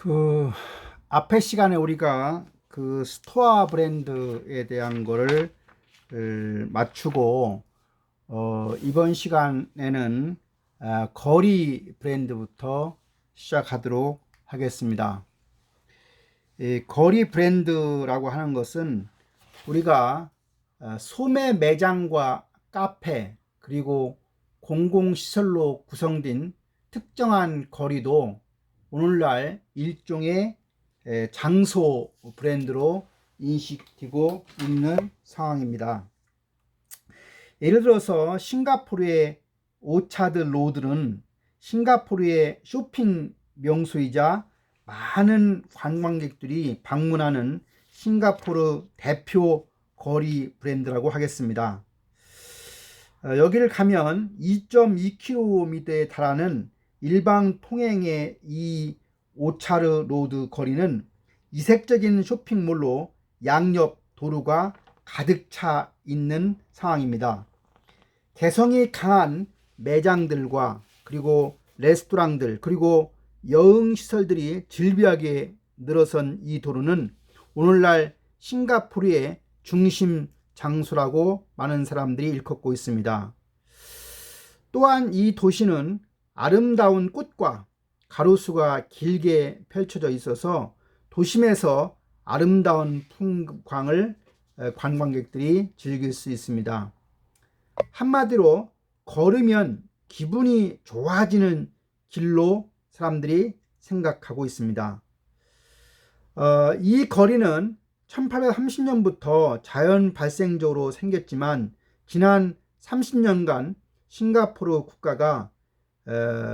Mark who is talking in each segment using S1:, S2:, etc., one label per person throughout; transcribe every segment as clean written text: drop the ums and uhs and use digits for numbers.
S1: 그 앞에 시간에 우리가 그 스토어 브랜드에 대한 거를 맞추고 이번 시간에는 거리 브랜드부터 시작하도록 하겠습니다. 이 거리 브랜드라고 하는 것은 우리가 소매 매장과 카페 그리고 공공시설로 구성된 특정한 거리도 오늘날 일종의 장소 브랜드로 인식되고 있는 상황입니다. 예를 들어서 싱가포르의 오차드 로드는 싱가포르의 쇼핑 명소이자 많은 관광객들이 방문하는 싱가포르 대표 거리 브랜드라고 하겠습니다. 여기를 가면 2.2km에 달하는 일방 통행의 이 오차르 로드 거리는 이색적인 쇼핑몰로 양옆 도로가 가득 차 있는 상황입니다. 개성이 강한 매장들과 그리고 레스토랑들 그리고 여행시설들이 즐비하게 늘어선 이 도로는 오늘날 싱가포르의 중심 장소라고 많은 사람들이 일컫고 있습니다. 또한 이 도시는 아름다운 꽃과 가로수가 길게 펼쳐져 있어서 도심에서 아름다운 풍광을 관광객들이 즐길 수 있습니다. 한마디로 걸으면 기분이 좋아지는 길로 사람들이 생각하고 있습니다. 이 거리는 1830년부터 자연 발생적으로 생겼지만 지난 30년간 싱가포르 국가가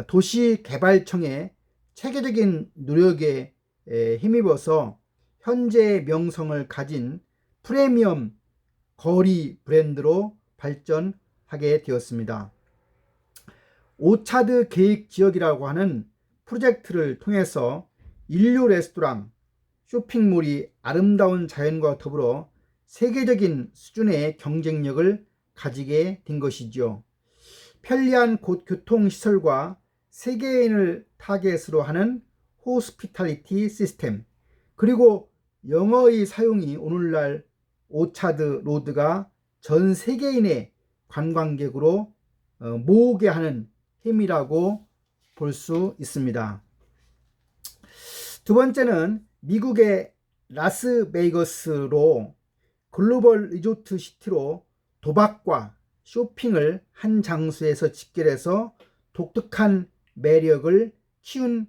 S1: 도시개발청의 체계적인 노력에 힘입어서 현재의 명성을 가진 프리미엄 거리 브랜드로 발전하게 되었습니다. 오차드 계획 지역이라고 하는 프로젝트를 통해서 인류 레스토랑, 쇼핑몰이 아름다운 자연과 더불어 세계적인 수준의 경쟁력을 가지게 된 것이죠. 편리한 교통시설과 세계인을 타겟으로 하는 호스피탈리티 시스템 그리고 영어의 사용이 오늘날 오차드 로드가 전 세계인의 관광객으로 모으게 하는 힘이라고 볼 수 있습니다. 두 번째는 미국의 라스베이거스로 글로벌 리조트 시티로 도박과 쇼핑을 한 장소에서 집결해서 독특한 매력을 키운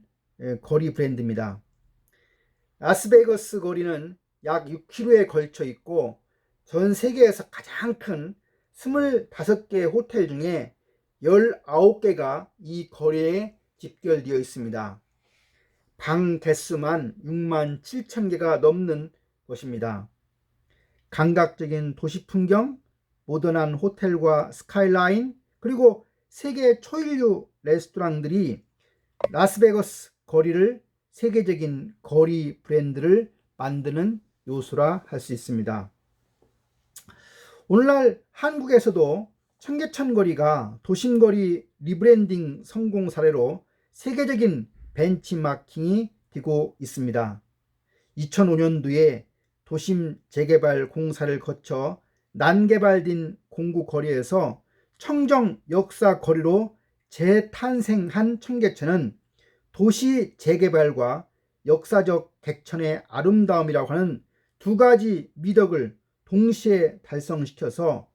S1: 거리 브랜드입니다. 라스베이거스 거리는 약 6km에 걸쳐 있고 전 세계에서 가장 큰 25개 호텔 중에 19개가 이 거리에 집결되어 있습니다. 방 개수만 6만 7천 개가 넘는 것입니다. 감각적인 도시 풍경, 모던한 호텔과 스카이라인, 그리고 세계 초일류 레스토랑들이 라스베가스 거리를 세계적인 거리 브랜드를 만드는 요소라 할 수 있습니다. 오늘날 한국에서도 청계천 거리가 도심거리 리브랜딩 성공 사례로 세계적인 벤치마킹이 되고 있습니다. 2005년도에 도심 재개발 공사를 거쳐 난개발된 공구 거리에서 청정 역사 거리로 재탄생한 청계천은 도시 재개발과 역사적 객천의 아름다움이라고 하는 두 가지 미덕을 동시에 달성시켜서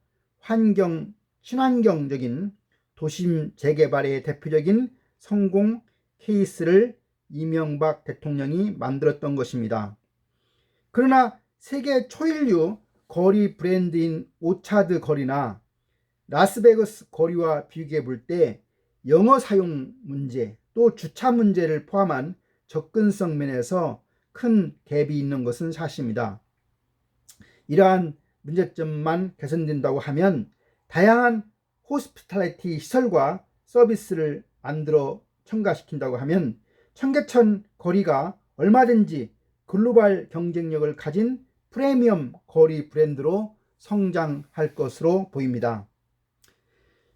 S1: 친환경적인 도심 재개발의 대표적인 성공 케이스를 이명박 대통령이 만들었던 것입니다. 그러나 세계 초일류 거리 브랜드인 오차드 거리나 라스베가스 거리와 비교해 볼 때 영어 사용 문제 또 주차 문제를 포함한 접근성 면에서 큰 갭이 있는 것은 사실입니다. 이러한 문제점만 개선된다고 하면 다양한 호스피탈리티 시설과 서비스를 만들어 첨가시킨다고 하면 청계천 거리가 얼마든지 글로벌 경쟁력을 가진 프리미엄 거리 브랜드로 성장할 것으로 보입니다.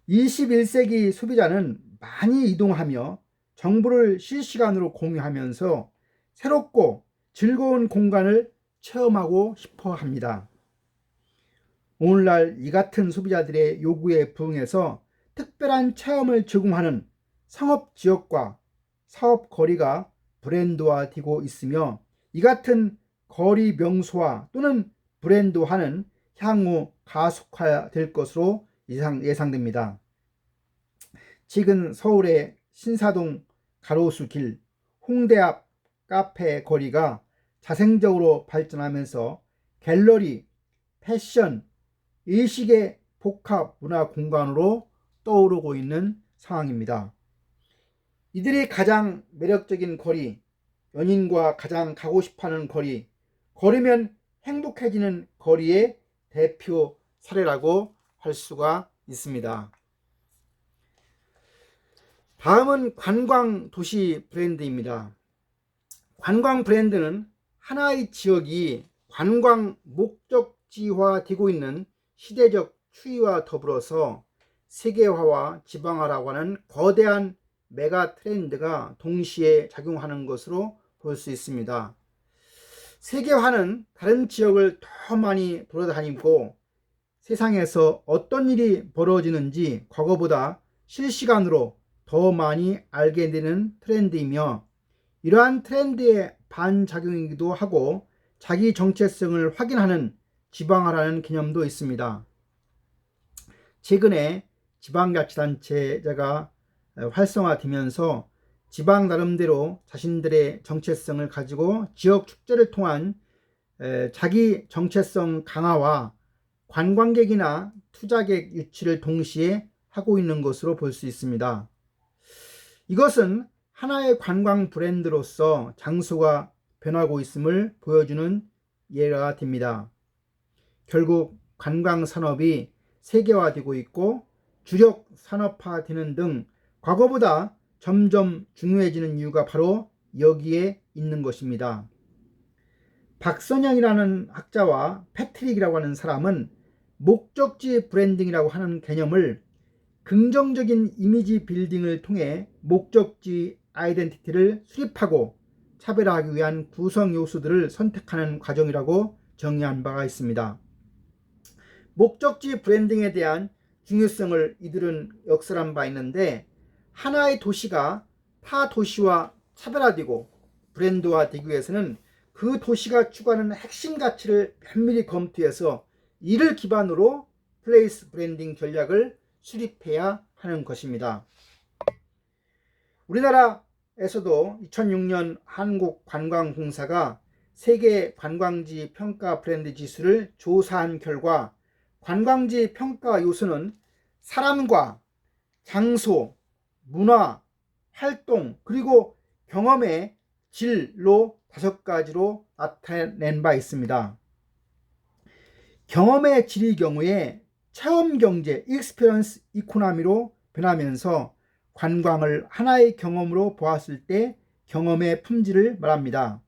S1: 21세기 소비자는 많이 이동하며 정보를 실시간으로 공유하면서 새롭고 즐거운 공간을 체험하고 싶어 합니다. 오늘날 이 같은 소비자들의 요구에 부응해서 특별한 체험을 제공하는 상업지역과 사업거리가 브랜드화되고 있으며, 이 같은 거리 명소화 또는 브랜드화는 향후 가속화될 것으로 예상됩니다. 최근 서울의 신사동 가로수길, 홍대 앞 카페 거리가 자생적으로 발전하면서 갤러리, 패션, 일식의 복합 문화 공간으로 떠오르고 있는 상황입니다. 이들의 가장 매력적인 거리, 연인과 가장 가고 싶어하는 거리, 걸으면 행복해지는 거리의 대표 사례라고 할 수가 있습니다. 다음은 관광 도시 브랜드입니다. 관광 브랜드는 하나의 지역이 관광 목적지화되고 있는 시대적 추이와 더불어서 세계화와 지방화라고 하는 거대한 메가 트렌드가 동시에 작용하는 것으로 볼 수 있습니다. 세계화는 다른 지역을 더 많이 돌아다니고 세상에서 어떤 일이 벌어지는지 과거보다 실시간으로 더 많이 알게 되는 트렌드이며, 이러한 트렌드의 반작용이기도 하고 자기 정체성을 확인하는 지방화라는 개념도 있습니다. 최근에 지방자치단체가 활성화되면서 지방 나름대로 자신들의 정체성을 가지고 지역 축제를 통한 자기 정체성 강화와 관광객이나 투자객 유치를 동시에 하고 있는 것으로 볼 수 있습니다. 이것은 하나의 관광 브랜드로서 장소가 변하고 있음을 보여주는 예가 됩니다. 결국 관광 산업이 세계화되고 있고 주력 산업화되는 등 과거보다 점점 중요해지는 이유가 바로 여기에 있는 것입니다. 박선영이라는 학자와 패트릭이라고 하는 사람은 목적지 브랜딩이라고 하는 개념을 긍정적인 이미지 빌딩을 통해 목적지 아이덴티티를 수립하고 차별화하기 위한 구성 요소들을 선택하는 과정이라고 정의한 바가 있습니다. 목적지 브랜딩에 대한 중요성을 이들은 역설한 바 있는데, 하나의 도시가 타 도시와 차별화되고 브랜드화되기 위해서는 그 도시가 추구하는 핵심 가치를 면밀히 검토해서 이를 기반으로 플레이스 브랜딩 전략을 수립해야 하는 것입니다. 우리나라에서도 2006년 한국관광공사가 세계 관광지 평가 브랜드 지수를 조사한 결과 관광지 평가 요소는 사람과 장소, 문화, 활동, 그리고 경험의 질로 5가지로 나타낸 바 있습니다. 경험의 질의 경우에 체험경제, 익스피리언스 이코노미로 변하면서 관광을 하나의 경험으로 보았을 때 경험의 품질을 말합니다.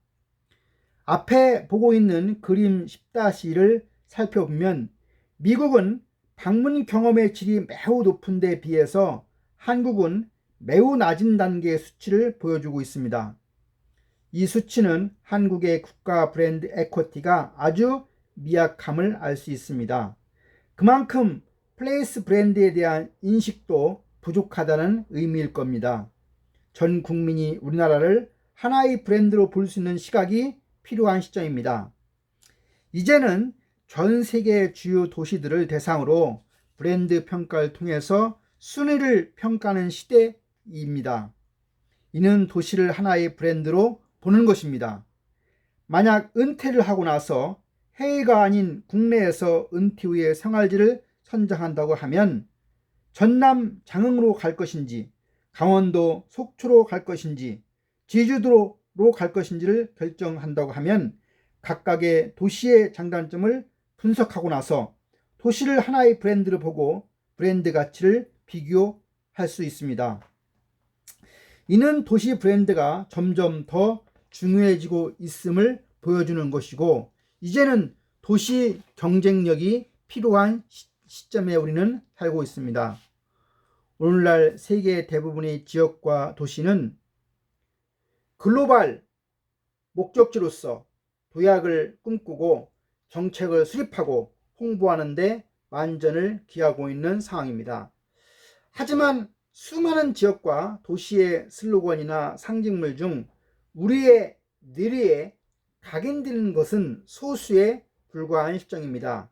S1: 앞에 보고 있는 그림 10-1을 살펴보면 미국은 방문 경험의 질이 매우 높은 데 비해서 한국은 매우 낮은 단계의 수치를 보여주고 있습니다. 이 수치는 한국의 국가 브랜드 에쿼티가 아주 미약함을 알 수 있습니다. 그만큼 플레이스 브랜드에 대한 인식도 부족하다는 의미일 겁니다. 전 국민이 우리나라를 하나의 브랜드로 볼 수 있는 시각이 필요한 시점입니다. 이제는 전 세계 주요 도시들을 대상으로 브랜드 평가를 통해서 순위를 평가하는 시대입니다. 이는 도시를 하나의 브랜드로 보는 것입니다. 만약 은퇴를 하고 나서 해외가 아닌 국내에서 은퇴 후의 생활지를 선정한다고 하면 전남 장흥으로 갈 것인지, 강원도 속초로 갈 것인지, 제주도로 갈 것인지를 결정한다고 하면 각각의 도시의 장단점을 분석하고 나서 도시를 하나의 브랜드로 보고 브랜드 가치를 비교할 수 있습니다. 이는 도시 브랜드가 점점 더 중요해지고 있음을 보여주는 것이고, 이제는 도시 경쟁력이 필요한 시점에 우리는 살고 있습니다. 오늘날 세계 대부분의 지역과 도시는 글로벌 목적지로서 도약을 꿈꾸고 정책을 수립하고 홍보하는 데 만전을 기하고 있는 상황입니다. 하지만 수많은 지역과 도시의 슬로건이나 상징물 중 우리의 뇌리에 각인되는 것은 소수에 불과한 실정입니다.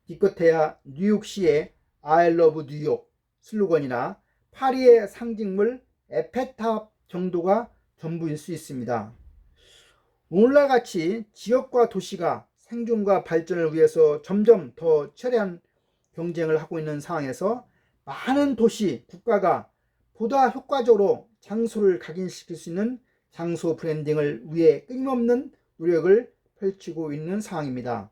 S1: 기껏해야 뉴욕시의 I love 뉴욕 슬로건이나 파리의 상징물 에펠탑 정도가 전부일 수 있습니다. 오늘날 같이 지역과 도시가 생존과 발전을 위해서 점점 더 치열한 경쟁을 하고 있는 상황에서 많은 도시, 국가가 보다 효과적으로 장소를 각인시킬 수 있는 장소 브랜딩을 위해 끊임없는 노력을 펼치고 있는 상황입니다.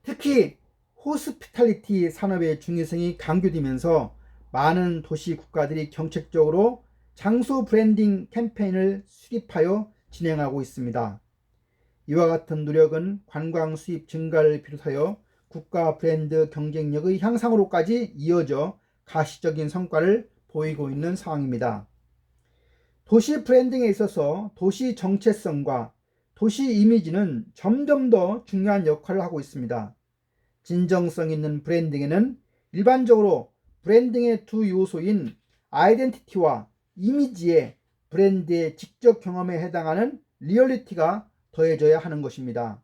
S1: 특히 호스피탈리티 산업의 중요성이 강조되면서 많은 도시 국가들이 정책적으로 장소 브랜딩 캠페인을 수립하여 진행하고 있습니다. 이와 같은 노력은 관광 수입 증가를 비롯하여 국가 브랜드 경쟁력의 향상으로까지 이어져 가시적인 성과를 보이고 있는 상황입니다. 도시 브랜딩에 있어서 도시 정체성과 도시 이미지는 점점 더 중요한 역할을 하고 있습니다. 진정성 있는 브랜딩에는 일반적으로 브랜딩의 두 요소인 아이덴티티와 이미지의 브랜드의 직접 경험에 해당하는 리얼리티가 더해져야 하는 것입니다.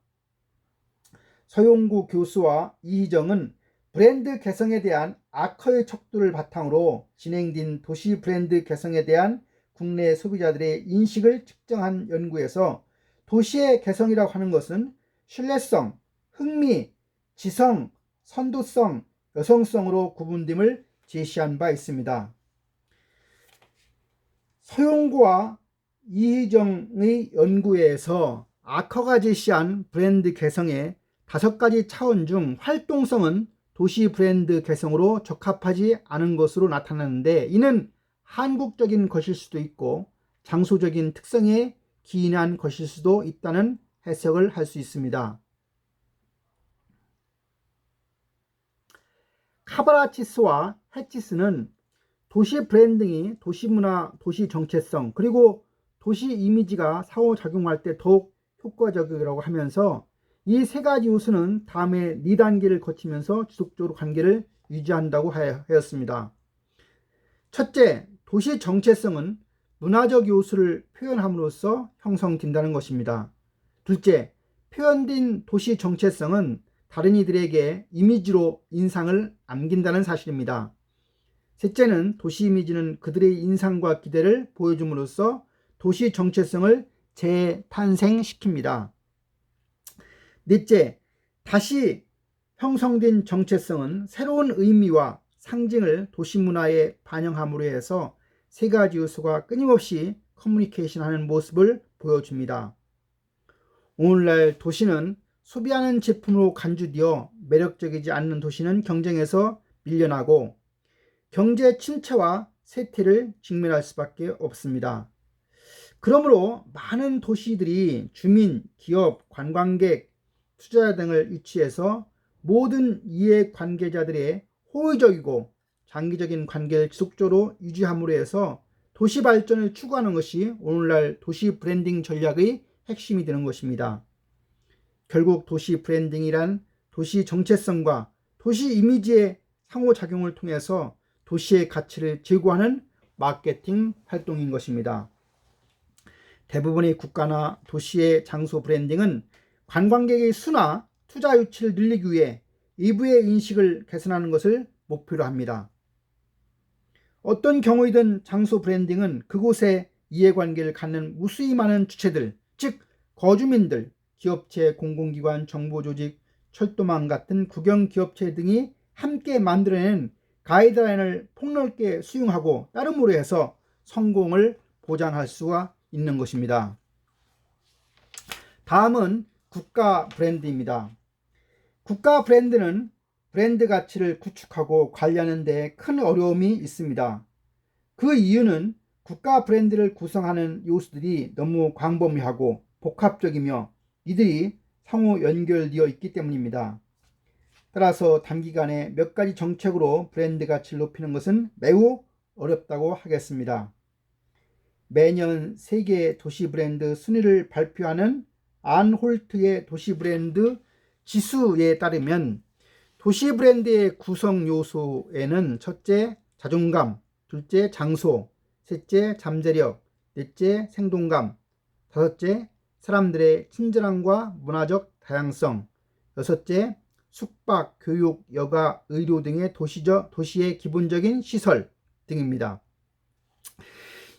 S1: 서용구 교수와 이희정은 브랜드 개성에 대한 아커의 척도를 바탕으로 진행된 도시 브랜드 개성에 대한 국내 소비자들의 인식을 측정한 연구에서 도시의 개성이라고 하는 것은 신뢰성, 흥미, 지성, 선도성, 여성성으로 구분됨을 제시한 바 있습니다. 서용구와 이희정의 연구에서 아커가 제시한 브랜드 개성의 5가지 차원 중 활동성은 도시 브랜드 개성으로 적합하지 않은 것으로 나타나는데, 이는 한국적인 것일 수도 있고 장소적인 특성에 기인한 것일 수도 있다는 해석을 할 수 있습니다. 카바라치스와 해치스는 도시 브랜딩이 도시 문화, 도시 정체성, 그리고 도시 이미지가 상호작용할 때 더욱 효과적이라고 하면서 이 3가지 요소는 다음에 4단계를 거치면서 지속적으로 관계를 유지한다고 하였습니다. 첫째, 도시 정체성은 문화적 요소를 표현함으로써 형성된다는 것입니다. 둘째, 표현된 도시 정체성은 다른 이들에게 이미지로 인상을 남긴다는 사실입니다. 셋째는 도시 이미지는 그들의 인상과 기대를 보여줌으로써 도시 정체성을 재탄생시킵니다. 넷째, 다시 형성된 정체성은 새로운 의미와 상징을 도시 문화에 반영함으로 해서 3가지 요소가 끊임없이 커뮤니케이션하는 모습을 보여줍니다. 오늘날 도시는 소비하는 제품으로 간주되어 매력적이지 않는 도시는 경쟁에서 밀려나고 경제 침체와 쇠퇴를 직면할 수밖에 없습니다. 그러므로 많은 도시들이 주민, 기업, 관광객, 투자자 등을 유치해서 모든 이해관계자들의 호의적이고 장기적인 관계를 지속적으로 유지함으로 해서 도시 발전을 추구하는 것이 오늘날 도시 브랜딩 전략의 핵심이 되는 것입니다. 결국 도시 브랜딩이란 도시 정체성과 도시 이미지의 상호작용을 통해서 도시의 가치를 제고하는 마케팅 활동인 것입니다. 대부분의 국가나 도시의 장소 브랜딩은 관광객의 수나 투자 유치를 늘리기 위해 일부의 인식을 개선하는 것을 목표로 합니다. 어떤 경우이든 장소 브랜딩은 그곳에 이해관계를 갖는 무수히 많은 주체들, 즉 거주민들, 기업체, 공공기관, 정보조직, 철도망 같은 국영기업체 등이 함께 만들어낸 가이드라인을 폭넓게 수용하고 따름으로 해서 성공을 보장할 수가 있는 것입니다. 다음은 국가 브랜드입니다. 국가 브랜드는 브랜드 가치를 구축하고 관리하는 데 큰 어려움이 있습니다. 그 이유는 국가 브랜드를 구성하는 요소들이 너무 광범위하고 복합적이며 이들이 상호 연결되어 있기 때문입니다. 따라서 단기간에 몇 가지 정책으로 브랜드 가치를 높이는 것은 매우 어렵다고 하겠습니다. 매년 세계 도시 브랜드 순위를 발표하는 안홀트의 도시 브랜드 지수에 따르면 도시 브랜드의 구성 요소에는 첫째, 자존감, 둘째, 장소, 셋째, 잠재력, 넷째, 생동감, 다섯째, 사람들의 친절함과 문화적 다양성, 여섯째, 숙박, 교육, 여가, 의료 등의 도시의 기본적인 시설 등입니다.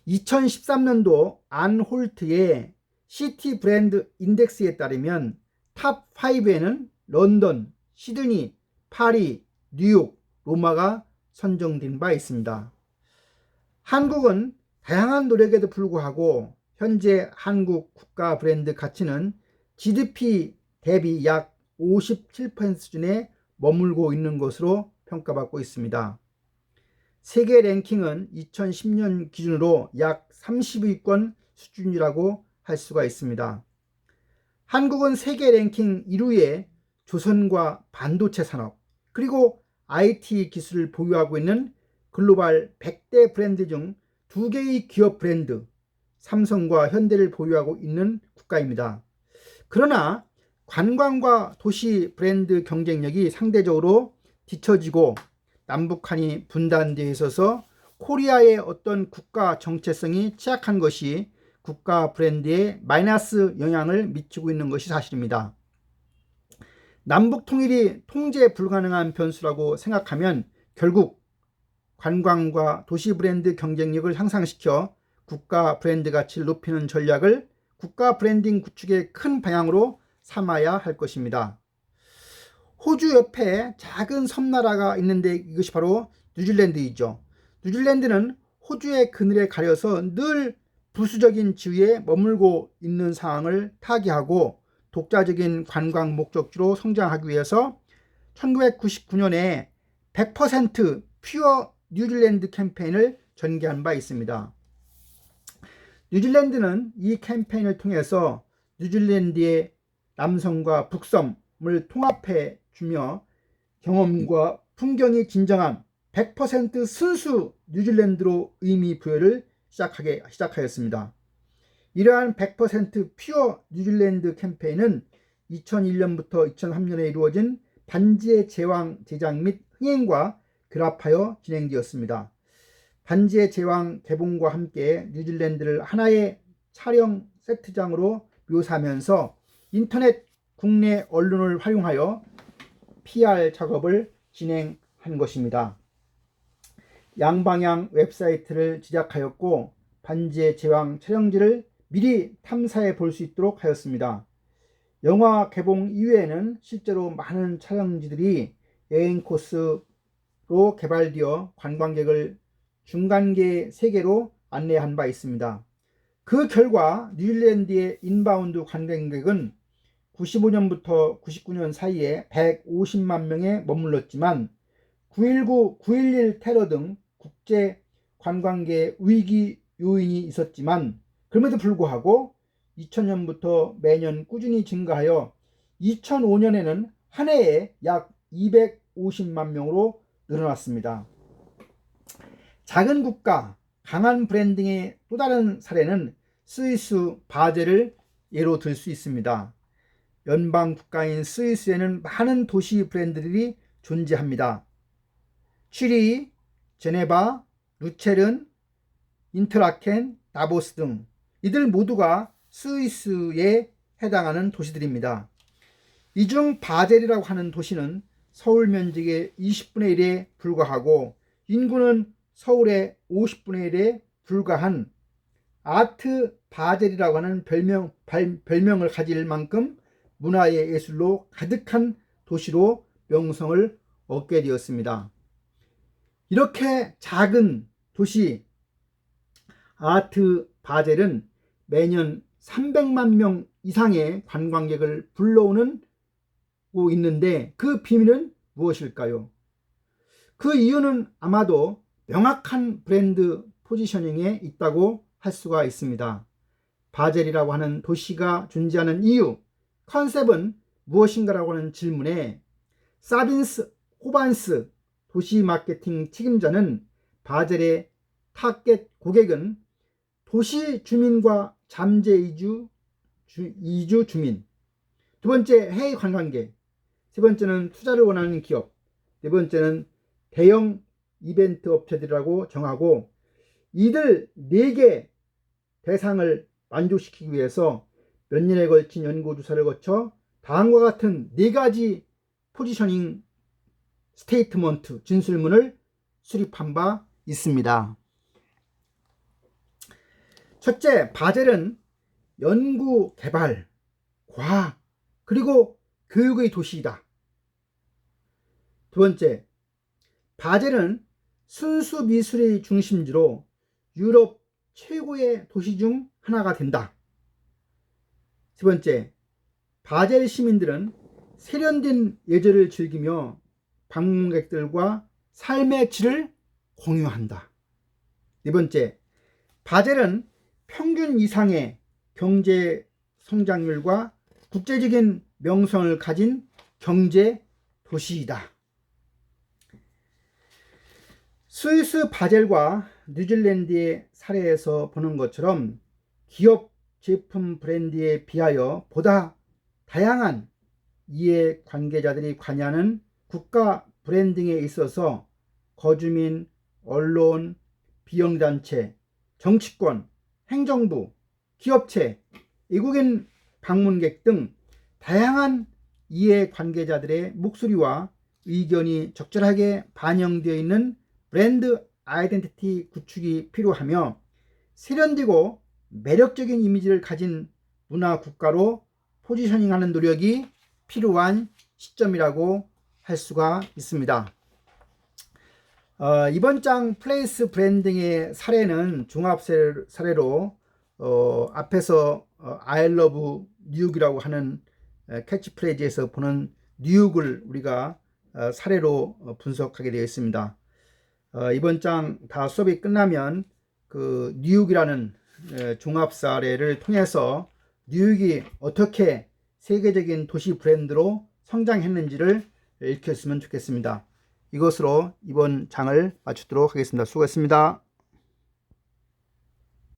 S1: 2013년도 안홀트의 시티 브랜드 인덱스에 따르면 탑 5에는 런던, 시드니, 파리, 뉴욕, 로마가 선정된 바 있습니다. 한국은 다양한 노력에도 불구하고 현재 한국 국가 브랜드 가치는 GDP 대비 약 57% 수준에 머물고 있는 것으로 평가받고 있습니다. 세계 랭킹은 2010년 기준으로 약 30위권 수준이라고 할 수가 있습니다. 한국은 세계 랭킹 1위에 조선과 반도체 산업, 그리고 IT 기술을 보유하고 있는 글로벌 100대 브랜드 중 2개의 기업 브랜드, 삼성과 현대를 보유하고 있는 국가입니다. 그러나 관광과 도시 브랜드 경쟁력이 상대적으로 뒤처지고 남북한이 분단되어 있어서 코리아의 어떤 국가 정체성이 취약한 것이 국가 브랜드에 마이너스 영향을 미치고 있는 것이 사실입니다. 남북 통일이 통제 불가능한 변수라고 생각하면 결국 관광과 도시 브랜드 경쟁력을 향상시켜 국가 브랜드 가치를 높이는 전략을 국가 브랜딩 구축의 큰 방향으로 삼아야 할 것입니다. 호주 옆에 작은 섬나라가 있는데 이것이 바로 뉴질랜드이죠. 뉴질랜드는 호주의 그늘에 가려서 늘 부수적인 지위에 머물고 있는 상황을 타개하고 독자적인 관광 목적지로 성장하기 위해서 1999년에 100% 퓨어 뉴질랜드 캠페인을 전개한 바 있습니다. 뉴질랜드는 이 캠페인을 통해서 뉴질랜드의 남섬과 북섬을 통합해 주며 경험과 풍경이 진정한 100% 순수 뉴질랜드로 의미 부여를 시작하였습니다. 이러한 100% 퓨어 뉴질랜드 캠페인은 2001년부터 2003년에 이루어진 반지의 제왕 제작 및 흥행과 결합하여 진행되었습니다. 반지의 제왕 개봉과 함께 뉴질랜드를 하나의 촬영 세트장으로 묘사하면서 인터넷 국내 언론을 활용하여 PR 작업을 진행한 것입니다. 양방향 웹사이트를 제작하였고 반지의 제왕 촬영지를 미리 탐사해 볼 수 있도록 하였습니다. 영화 개봉 이후에는 실제로 많은 촬영지들이 여행 코스로 개발되어 관광객을 중간계 세계로 안내한 바 있습니다. 그 결과 뉴질랜드의 인바운드 관광객은 95년부터 99년 사이에 150만 명에 머물렀지만 9.19, 9.11 테러 등 국제 관광계 위기 요인이 있었지만 그럼에도 불구하고 2000년부터 매년 꾸준히 증가하여 2005년에는 한 해에 약 250만 명으로 늘어났습니다. 작은 국가, 강한 브랜딩의 또 다른 사례는 스위스 바젤을 예로 들 수 있습니다. 연방 국가인 스위스에는 많은 도시 브랜드들이 존재합니다. 취리히, 제네바, 루체른, 인터라켄, 다보스 등 이들 모두가 스위스에 해당하는 도시들입니다. 이 중 바젤이라고 하는 도시는 서울 면적의 20분의 1에 불과하고 인구는 서울의 50분의 1에 불과한 아트 바젤이라고 하는 별명을 가질 만큼 문화의 예술로 가득한 도시로 명성을 얻게 되었습니다. 이렇게 작은 도시 아트 바젤은 매년 300만 명 이상의 관광객을 불러오고 있는데 그 비밀은 무엇일까요? 그 이유는 아마도 명확한 브랜드 포지셔닝에 있다고 할 수가 있습니다. 바젤이라고 하는 도시가 존재하는 이유, 컨셉은 무엇인가라고 하는 질문에 사빈스 호반스 도시 마케팅 책임자는 바젤의 타겟 고객은 도시 주민과 잠재 이주 주민. 두 번째, 해외 관광객. 세 번째는 투자를 원하는 기업. 네 번째는 대형 이벤트 업체들이라고 정하고, 이들 4개 대상을 만족시키기 위해서 몇 년에 걸친 연구조사를 거쳐 다음과 같은 4가지 포지셔닝 스테이트먼트 진술문을 수립한 바 있습니다. 첫째, 바젤은 연구, 개발, 과학, 그리고 교육의 도시이다. 두 번째, 바젤은 순수 미술의 중심지로 유럽 최고의 도시 중 하나가 된다. 세 번째, 바젤 시민들은 세련된 예절을 즐기며 방문객들과 삶의 질을 공유한다. 네 번째, 바젤은 평균 이상의 경제 성장률과 국제적인 명성을 가진 경제 도시이다. 스위스 바젤과 뉴질랜드의 사례에서 보는 것처럼 기업 제품 브랜드에 비하여 보다 다양한 이해 관계자들이 관여하는 국가 브랜딩에 있어서 거주민, 언론, 비영단체, 정치권, 행정부, 기업체, 외국인 방문객 등 다양한 이해 관계자들의 목소리와 의견이 적절하게 반영되어 있는 브랜드 아이덴티티 구축이 필요하며, 세련되고 매력적인 이미지를 가진 문화 국가로 포지셔닝하는 노력이 필요한 시점이라고 할 수가 있습니다. 이번 장 플레이스 브랜딩의 사례는 종합 사례로 앞에서 I love 뉴욕이라고 하는 캐치프레이즈에서 보는 뉴욕을 우리가 사례로 분석하게 되어 있습니다. 이번 장 다 수업이 끝나면 그 뉴욕이라는 종합 사례를 통해서 뉴욕이 어떻게 세계적인 도시 브랜드로 성장했는지를 읽혔으면 좋겠습니다. 이것으로 이번 장을 마치도록 하겠습니다. 수고했습니다.